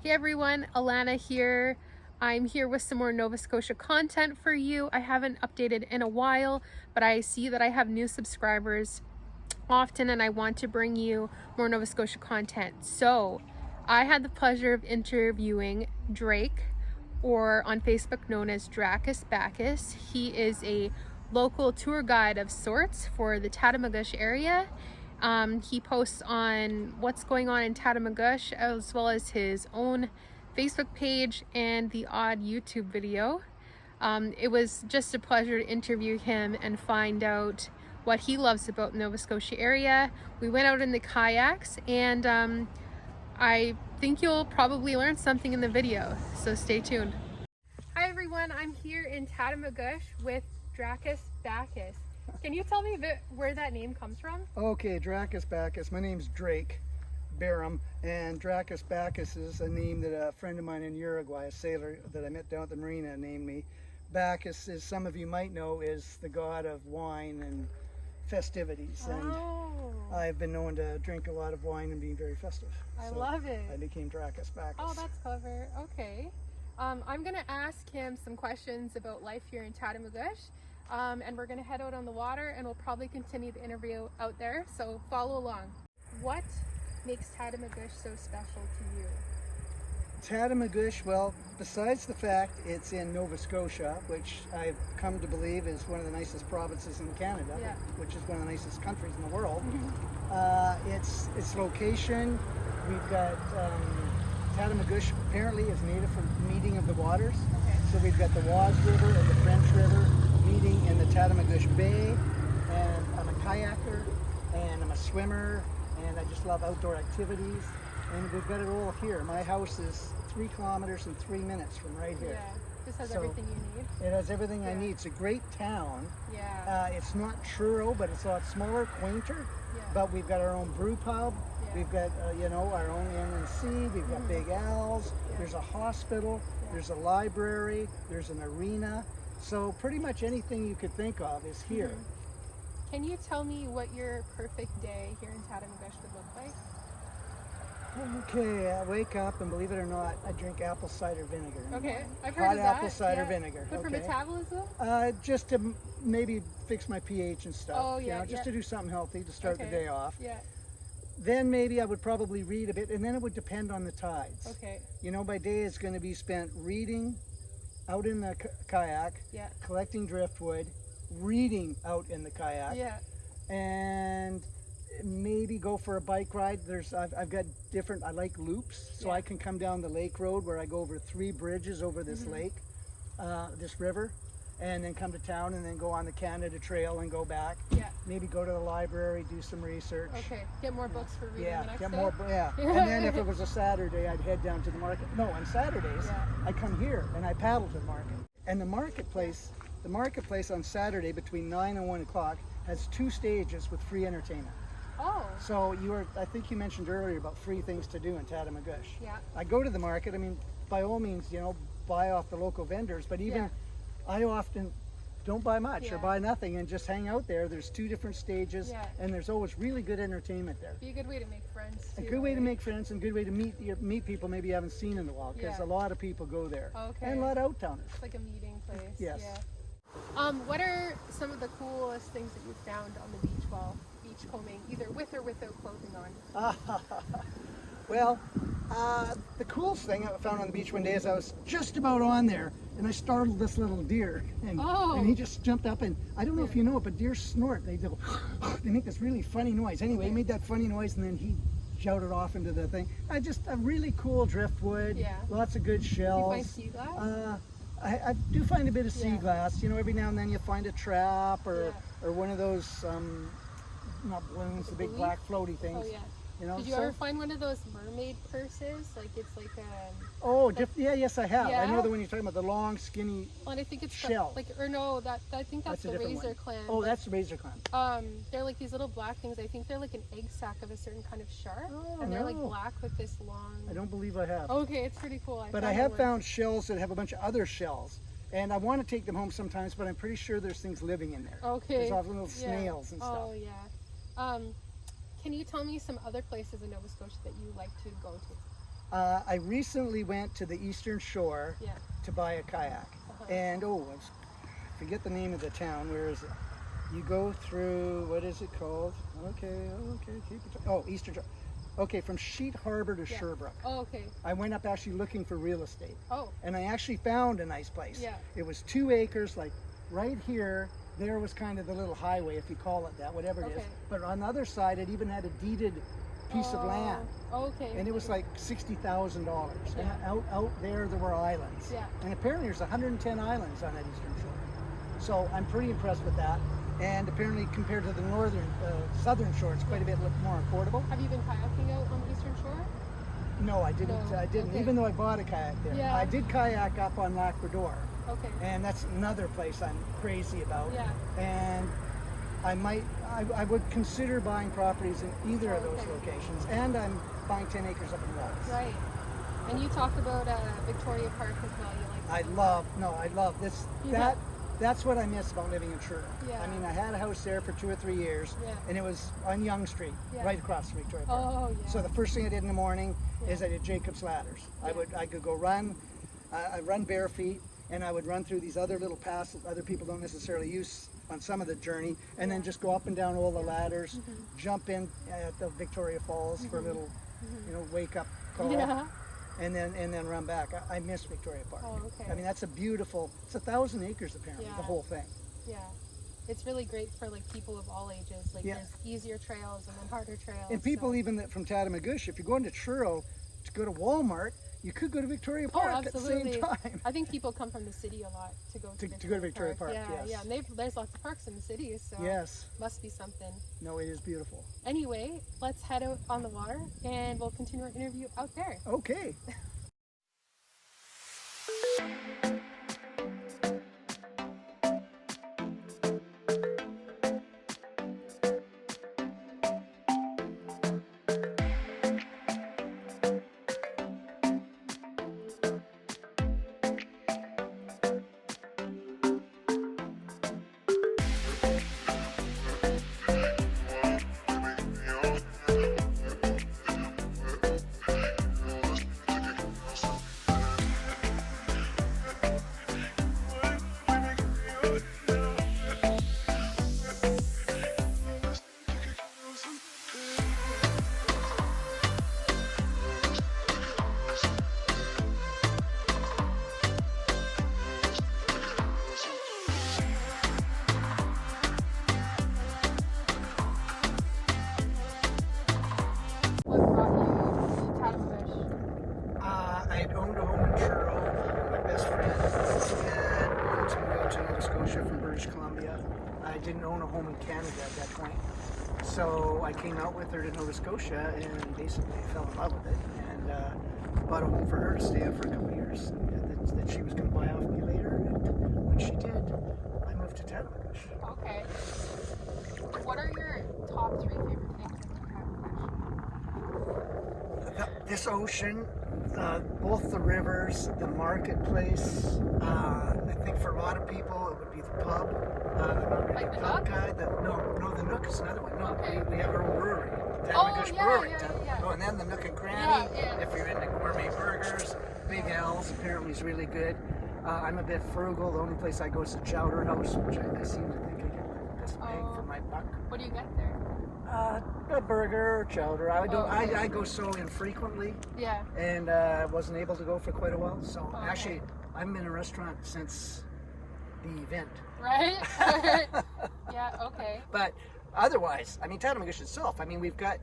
Hey everyone, Alana here. I'm here with some more Nova Scotia content for you. I haven't updated in a while, but I see that I have new subscribers often and I want to bring you more Nova Scotia content. So I had the pleasure of interviewing Drake, or on Facebook known as Drakus Bakus. He is a local tour guide of sorts for the Tatamagouche area. He posts on what's going on in Tatamagouche, as well as his own Facebook page and the odd YouTube video. It was just a pleasure to interview him and find out what he loves about the Nova Scotia area. We went out in the kayaks, and I think you'll probably learn something in the video, so stay tuned. Hi everyone, I'm here in Tatamagouche with Drakus Bakus. Can you tell me a bit where that name comes from? Okay, Drakus Bakus. My name's Drake Barham, and Drakus Bakus is a name that a friend of mine in Uruguay, a sailor that I met down at the marina, named me. Bakus, as some of you might know, is the god of wine and festivities, and I've been known to drink a lot of wine and be very festive. I love it. I became Drakus Bakus. Oh, that's clever. Okay. I'm going to ask him some questions about life here in Tatamagouche. And we're going to head out on the water, and we'll probably continue the interview out there, so follow along. What makes Tatamagouche so special to you? Tatamagouche, well, besides the fact it's in Nova Scotia, which I've come to believe is one of the nicest provinces in Canada, which is one of the nicest countries in the world, its location, we've got Tatamagouche apparently is native for meeting of the waters. So we've got the Oise River and the French River meeting in the Tatamagouche Bay, and I'm a kayaker and I'm a swimmer and I just love outdoor activities, and we've got it all here. My house is 3 kilometers and 3 minutes from right here. Yeah, this has everything you need. It has everything I need. It's a great town. Yeah. It's not Truro, but it's a lot smaller, quainter, but we've got our own brew pub. We've got, our own NNC, we've got Big Al's, there's a hospital, there's a library, there's an arena. So pretty much anything you could think of is here. Can you tell me what your perfect day here in Tatamagouche would look like? Okay, I wake up and believe it or not, I drink apple cider vinegar. Okay, I've heard of that. Hot apple cider vinegar. Good for metabolism? Just to maybe fix my pH and stuff. Oh, yeah. Just to do something healthy to start the day off. Yeah. Then maybe I would probably read a bit, and then it would depend on the tides. Okay. My day is going to be spent reading out in the kayak, collecting driftwood, reading out in the kayak, and maybe go for a bike ride. I've got different, I like loops, so I can come down the lake road where I go over 3 bridges over this lake, this river, and then come to town and then go on the Canada Trail and go back. Maybe go to the library, do some research. Okay, get more books for reading the next day. And then if it was a Saturday, I'd head down to the market. No, on Saturdays, I come here and I paddle to the market. And the marketplace on Saturday between 9 and 1 o'clock has 2 stages with free entertainment. Oh. So I think you mentioned earlier about free things to do in Tatamagouche. Yeah. I go to the market, I mean, by all means, buy off the local vendors, but even I often don't buy much or buy nothing and just hang out there. There's 2 different stages, and there's always really good entertainment there. Be a good way to make friends too, a good way to make friends, and a good way to meet people maybe you haven't seen in a while, because a lot of people go there. And a lot of out-towners. It's like a meeting place. Yes. Yeah. What are some of the coolest things that you've found on the beach while beachcombing, either with or without clothing on? Well, the coolest thing I found on the beach one day is I was just about on there and I startled this little deer, and he just jumped up, and I don't know if you know it, but deer snort. They make this really funny noise. Anyway, he made that funny noise and then he shouted off into the thing. Just a really cool driftwood, lots of good shells. Do you find sea glass? I do find a bit of sea glass. Every now and then you find a trap or one of those, not balloons, the big black floaty things. Oh, yeah. Did you ever find one of those mermaid purses? It's like a... yes, I have. I know the one you're talking about, the long, skinny and I think it's shell. I think that's the razor clam. Oh, that's the razor clam. They're like these little black things. I think they're like an egg sac of a certain kind of shark. And they're like black with this long... I don't believe I have. Okay, it's pretty cool. But I have found shells that have a bunch of other shells. And I want to take them home sometimes, but I'm pretty sure there's things living in there. Okay. There's often little snails and stuff. Oh, yeah. Can you tell me some other places in Nova Scotia that you like to go to? I recently went to the Eastern Shore to buy a kayak. And I forget the name of the town. Where is it? You go through, what is it called? Okay, keep it. Oh, Eastern Shore. Okay, from Sheet Harbor to Sherbrooke. Oh, okay. I went up actually looking for real estate. Oh. And I actually found a nice place. Yeah. It was 2 acres, like right here. There was kind of the little highway, if you call it that, whatever it is. But on the other side, it even had a deeded piece of land. Okay. And it was like $60,000. And out there were islands. Yeah. And apparently there's 110 islands on that Eastern Shore. So I'm pretty impressed with that. And apparently compared to the southern shore, it's quite a bit more affordable. Have you been kayaking out on the Eastern Shore? No, I didn't. No. I didn't. Even though I bought a kayak there, I did kayak up on Labrador. Okay. And that's another place I'm crazy about. Yeah. And I would consider buying properties in either of those locations. And I'm buying 10 acres up in Wallis. Right. And you talked about Victoria Park as well. You like? I love this. That's what I miss about living in Truro. Yeah. I mean, I had a house there for 2 or 3 years, and it was on Yonge Street, right across from Victoria Park. Oh, yeah. So the first thing I did in the morning is I did Jacob's ladders. I could go run. I run bare feet, and I would run through these other little paths that other people don't necessarily use on some of the journey, and then just go up and down all the ladders, jump in at the Victoria Falls for a little, wake up call. Yeah. And then run back. I miss Victoria Park. Oh, okay. I mean, it's 1,000 acres apparently, the whole thing. Yeah. It's really great for like people of all ages. Like there's easier trails and then harder trails. And people even from Tatamagouche, if you're going to Truro to go to Walmart, you could go to Victoria Park at the same time. I think people come from the city a lot to go to Victoria Park. Yeah. And there's lots of parks in the city, so must be something. No, it is beautiful. Anyway, let's head out on the water and we'll continue our interview out there. Okay. I'd owned a home in Truro. My best friend had wanted to move to Nova Scotia from British Columbia. I didn't own a home in Canada at that point. So I came out with her to Nova Scotia and basically fell in love with it and bought a home for her to stay at for a couple of years that she was going to buy off me later. And when she did, I moved to Tatamagouche. Okay. What are your top 3 favorite things in Tatamagouche? This ocean, both the rivers, the marketplace. I think for a lot of people it would be the pub. I'm not really a pub guy. No, the Nook is another one. No, we have our own brewery, Tatamagouche Brewery. Oh, and then the Nook and Cranny. If you're into gourmet burgers, Big L's apparently is really good. I'm a bit frugal. The only place I go is the Chowder House, which I seem to think I get the best bang for my buck. What do you get there? A burger or chowder. I go so infrequently. Yeah. And wasn't able to go for quite a while. So actually, I've been in a restaurant since the event. Right. Yeah. Okay. But otherwise, I mean, Tatamagouche itself. I mean, we've got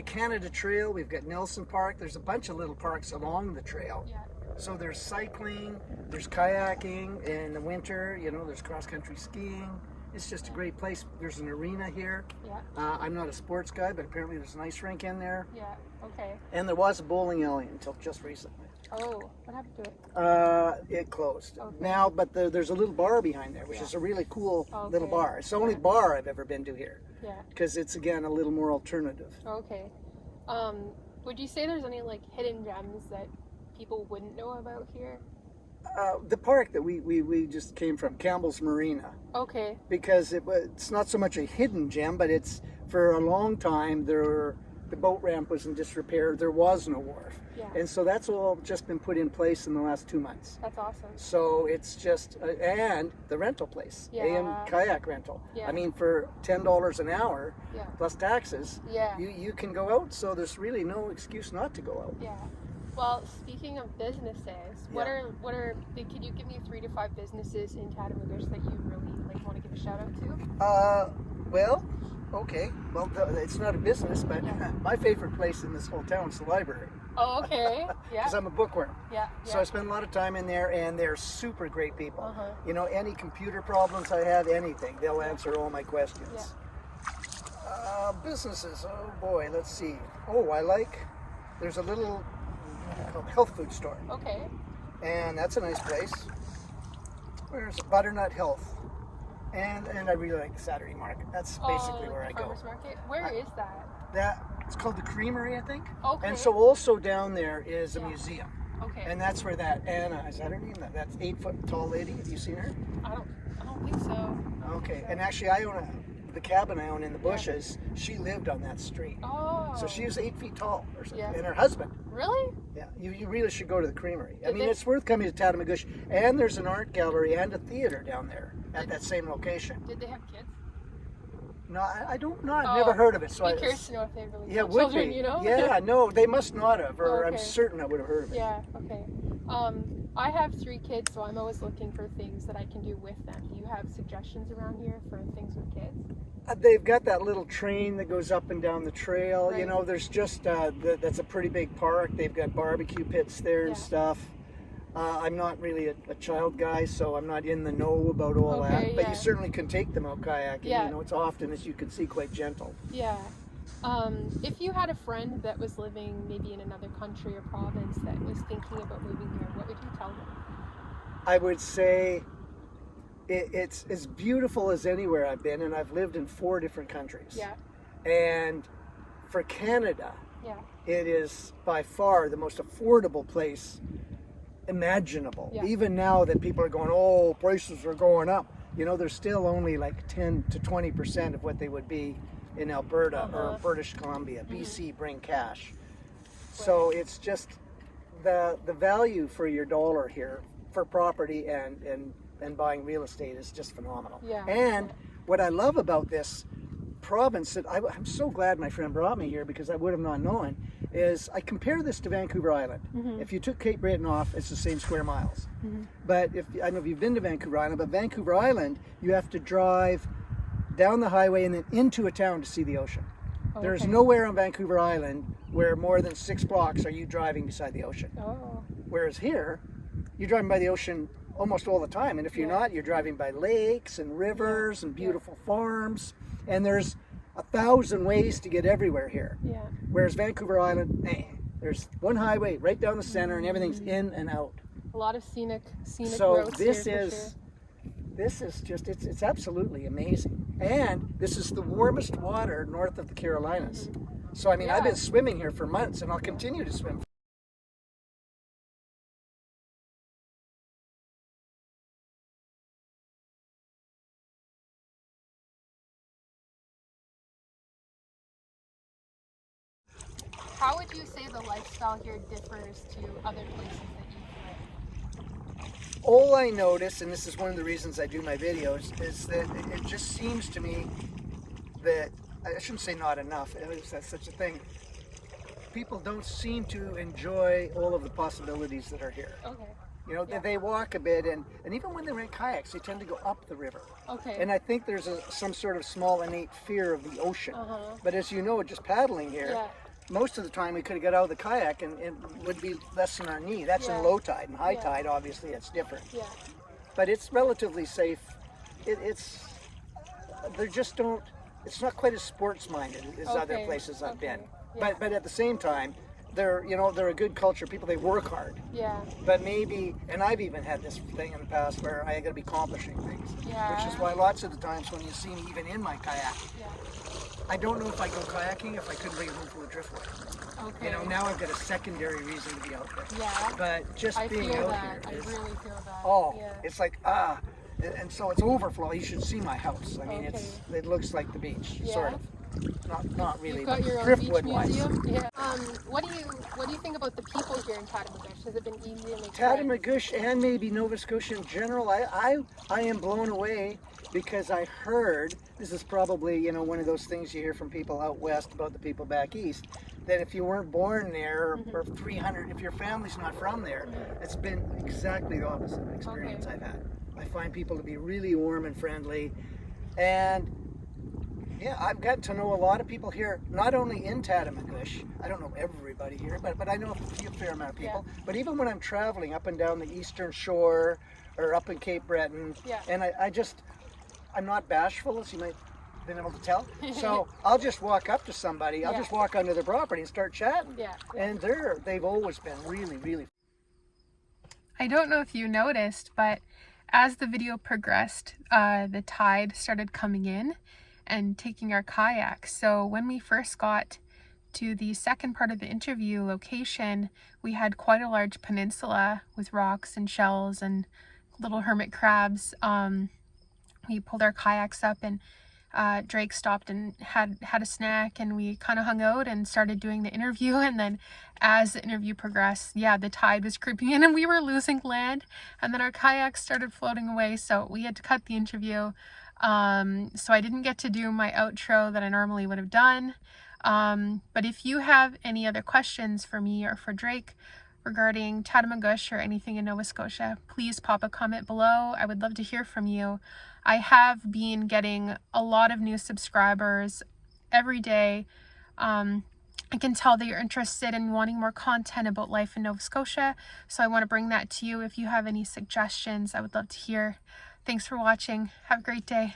Canada Trail. We've got Nelson Park. There's a bunch of little parks along the trail. Yeah. So there's cycling, there's kayaking in the winter. There's cross country skiing. It's just a great place. There's an arena here. Yeah. I'm not a sports guy, but apparently there's an ice rink in there. Yeah. Okay. And there was a bowling alley until just recently. Oh, what happened to it? It closed. Okay. Now, but there's a little bar behind there, which is a really cool little bar. It's the only bar I've ever been to here. Yeah. Because it's, again, a little more alternative. Okay. Would you say there's any like hidden gems that people wouldn't know about here? The park that we just came from, Campbell's Marina. Okay. Because it's not so much a hidden gem, but it's, for a long time, there the boat ramp was in disrepair. There was no wharf. Yeah. And so that's all just been put in place in the last 2 months. That's awesome. So it's just, and the rental place, Yeah. AM kayak rental. Yeah. I mean, for $10 an hour, Yeah. plus taxes, Yeah. you can go out. So there's really no excuse not to go out. Yeah. Well, speaking of businesses, what Yeah. are could you give me 3 to 5 businesses in Tatamagouche that you really like want to give a shout out to? Well, okay. Well, it's not a business, but Yeah. my favorite place in this whole town is the library. Oh, okay. Yeah. Because I'm a bookworm. Yeah. So I spend a lot of time in there, and they're super great people. Uh-huh. You know, any computer problems I have, anything, they'll answer all my questions. Yeah. Businesses, oh boy, let's see. Oh, there's a little called health food store, Okay. and that's a nice place. Where's Butternut Health? And I really like the Saturday Market. That's basically Oh, where I the go. farmers market. Where is that? It's called the Creamery, I think. Okay. And so also down there is a Yeah. museum. Okay. And that's where that Anna, is that her name? That's 8-foot tall lady. Have you seen her? I don't think so. Okay. And actually, the cabin I own in the bushes. She lived on that street. Oh. So she was 8 feet tall, or something. Yeah. And her husband. Really? Yeah. You really should go to the Creamery. I Did mean, they- it's worth coming to Tatamagouche. And there's an art gallery and a theater down there at that same location. Did they have kids? No, I don't know. I've never heard of it. So I'm curious to know if they really yeah, have would children, be. you know? Yeah, no, they must not have, or I'm Okay. certain I would have heard of it. Yeah, okay. I have 3 kids, so I'm always looking for things that I can do with them. Do you have suggestions around here for things with kids? They've got that little train that goes up and down the trail. You Right. know, there's just that's a pretty big park. They've got barbecue pits there and Yeah. stuff. I'm not really a child guy, so I'm not in the know about all Okay, that. But yeah. you certainly can take them out kayaking. Yeah. You know, it's often, as you can see, quite gentle. Yeah. If you had a friend that was living maybe in another country or province that was thinking about moving here, what would you tell them? I would say it's as beautiful as anywhere I've been, and I've lived in 4 different countries. Yeah. And for Canada, Yeah. it is by far the most affordable place imaginable. Yeah. Even now that people are going, oh, prices are going up. You know, they're still only like 10 to 20% of what they would be in Alberta or British Columbia. BC bring cash. So it's just the value for your dollar here for property and buying real estate is just phenomenal. Yeah. And what I love about this province that I'm so glad my friend brought me here, because I would have not known, is I compare this to Vancouver Island. If you took Cape Breton off, it's the same square miles. But I don't know if you've been to Vancouver Island, but Vancouver Island, you have to drive down the highway and then into a town to see the ocean. There's Okay. nowhere on Vancouver Island where more than 6 blocks are you driving beside the ocean. Oh. Whereas here, you're driving by the ocean almost all the time. And if you're Yeah. not, you're driving by lakes and rivers and beautiful farms. And there's 1,000 ways to get everywhere here. Yeah. Whereas Vancouver Island, there's one highway right down the center and everything's in and out. A lot of scenic So roads this here, for is sure. this is just it's absolutely amazing. And this is the warmest water north of the Carolinas. So I mean, I've Yeah. been swimming here for months, and I'll continue to swim. How would you say the lifestyle here differs to other places that you've lived? All I notice, and this is one of the reasons I do my videos, is that it just seems to me that, I shouldn't say not enough, if that's such a thing, people don't seem to enjoy all of the possibilities that are here. Okay. You know, Yeah. they walk a bit, and even when they rent kayaks, they tend to go up the river. Okay. And I think there's some sort of small innate fear of the ocean. Uh-huh. But as you know, just paddling here, Yeah. most of the time we could have got out of the kayak and it would be less than our knee. That's Yeah. in low tide. And high Yeah. tide, obviously, it's different. Yeah. But it's relatively safe. They just don't, it's not quite as sports-minded as other Okay. plays's I've been. Okay. Yeah. But at the same time, they're a good culture. People, they work hard. Yeah. But maybe, and I've even had this thing in the past where I got to be accomplishing things. Yeah. Which is why lots of the times when you see me even in my kayak, Yeah. I don't know if I go kayaking if I couldn't bring it home full of driftwood. Okay. You know, now I've got a secondary reason to be out there. Yeah. But just I being feel out that. I here is, really feel that. oh, Yeah. it's like, and so it's overflow. You should see my house. I mean, Okay. it looks like the beach, Yeah. sort of. not really. You've got your own driftwood beach wise. museum. Yeah. What do you think about the people here in Tatamagouche? Has it been easy to make friends? Tatamagouche and maybe Nova Scotia in general, I am blown away because I heard, this is probably, you know, one of those things you hear from people out west about the people back east, that if you weren't born there or 300, if your family's not from there, it's been exactly the opposite experience I've had. I find people to be really warm and friendly, and yeah, I've got to know a lot of people here, not only in Tatamagouche. I don't know everybody here, but I know a fair amount of people. Yeah. But even when I'm traveling up and down the eastern shore or up in Cape Breton, and I'm not bashful, as you might have been able to tell. So I'll just walk up to somebody, I'll just walk onto their property and start chatting. And they've always been really, really. I don't know if you noticed, but as the video progressed, the tide started coming in and taking our kayaks. So when we first got to the second part of the interview location, we had quite a large peninsula with rocks and shells and little hermit crabs. We pulled our kayaks up, and Drake stopped and had a snack, and we kind of hung out and started doing the interview. And then as the interview progressed, the tide was creeping in and we were losing land, and then our kayaks started floating away, so we had to cut the interview. So I didn't get to do my outro that I normally would have done. But if you have any other questions for me or for Drake regarding Tatamagouche or anything in Nova Scotia, please pop a comment below. I would love to hear from you. I have been getting a lot of new subscribers every day. I can tell that you're interested in wanting more content about life in Nova Scotia, so I want to bring that to you. If you have any suggestions, I would love to hear. Thanks for watching. Have a great day.